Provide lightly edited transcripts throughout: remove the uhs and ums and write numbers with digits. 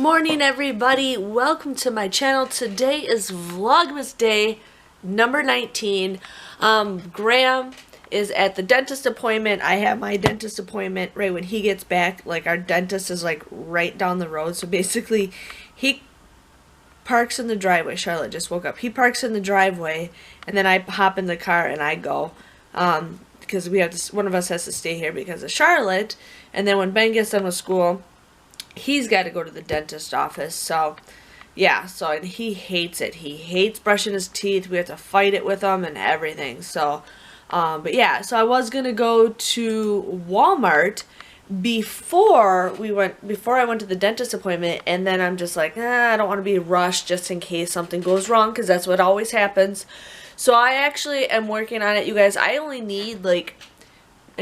morning, everybody. Welcome to my channel. Today is Vlogmas day number 19. Graham is at the dentist appointment. I have my dentist appointment right when he gets back. Like, our dentist is like right down the road. So basically, he parks in the driveway. Charlotte just woke up. He parks in the driveway, and then I hop in the car and I go. Because we have to, one of us has to stay here because of Charlotte. And then when Ben gets done with school, he's got to go to the dentist office. So yeah, and he hates it. He hates brushing his teeth. We have to fight it with him and everything. So but yeah, so I was gonna go to Walmart before I went to the dentist appointment, and then I'm just like, I don't want to be rushed just in case something goes wrong, because that's what always happens. So I actually am working on it, you guys. I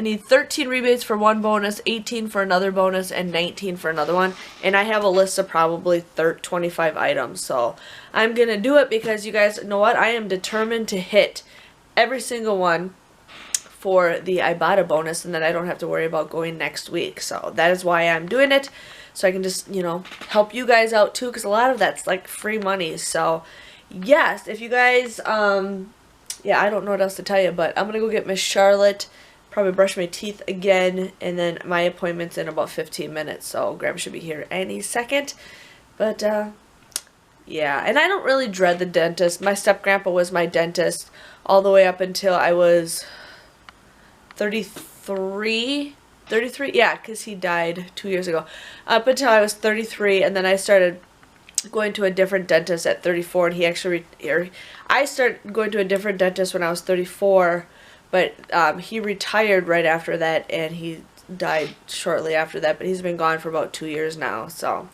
need 13 rebates for one bonus, 18 for another bonus, and 19 for another one. And I have a list of probably 25 items. So I'm going to do it because, you guys know what? I am determined to hit every single one for the Ibotta bonus, and then I don't have to worry about going next week. So that is why I'm doing it. So I can just, help you guys out too, because a lot of that's like free money. So yes, if you guys, yeah, I don't know what else to tell you, but I'm going to go get Miss Charlotte, probably brush my teeth again, and then my appointment's in about 15 minutes, so Graham should be here any second. But yeah, and I don't really dread the dentist. My step-grandpa was my dentist all the way up until I was 33, yeah, because he died 2 years ago. Up until I was 33, and then I started going to a different dentist at 34, and he actually, I started going to a different dentist when I was 34, but he retired right after that, and he died shortly after that, but he's been gone for about 2 years now. So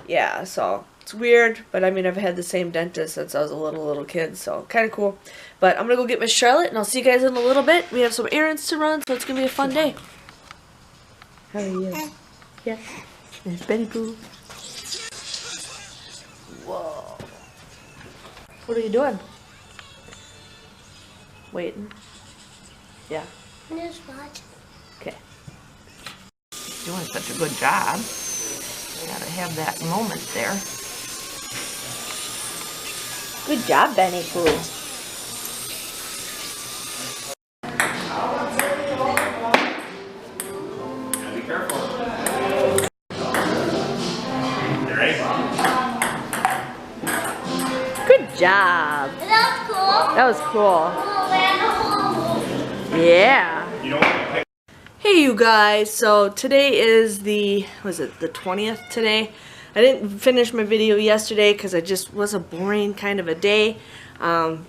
yeah, so it's weird, but I mean, I've had the same dentist since I was a little kid, so kind of cool. But I'm gonna go get Miss Charlotte, and I'll see you guys in a little bit. We have some errands to run, so it's gonna be a fun day. How are you? Yeah, there's Betty Boo. Whoa. What are you doing? Waiting. Yeah. Just watch. Okay. Doing such a good job. Gotta have that moment there. Good job, Benny Boo. Be careful. You ready? Good job. That was cool. That was cool. Yeah. Hey you guys, so today is the 20th today. I didn't finish my video yesterday because it just was a boring kind of a day.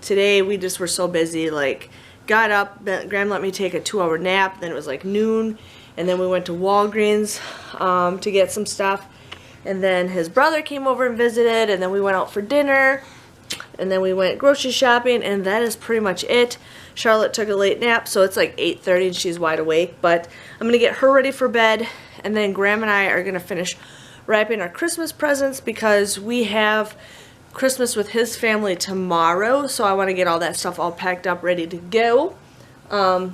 Today we just were so busy, like got up, Graham let me take a 2-hour nap, then it was like noon, and then we went to Walgreens to get some stuff, and then his brother came over and visited, and then we went out for dinner, and then we went grocery shopping, and that is pretty much it. Charlotte took a late nap, so it's like 8:30 and she's wide awake, but I'm going to get her ready for bed, and then Graham and I are going to finish wrapping our Christmas presents because we have Christmas with his family tomorrow, so I want to get all that stuff all packed up, ready to go. Yeah,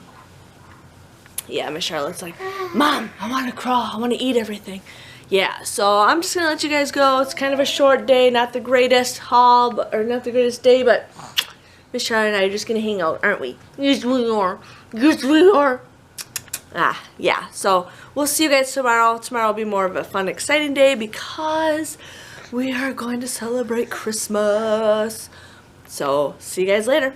Miss Charlotte's like, Mom, I want to crawl, I want to eat everything. Yeah, so I'm just going to let you guys go. It's kind of a short day, not the greatest haul, or not the greatest day, but Miss Charlotte and I are just going to hang out, aren't we? Yes, we are. Yes, we are. Yeah, so we'll see you guys tomorrow. Tomorrow will be more of a fun, exciting day because we are going to celebrate Christmas. So, see you guys later.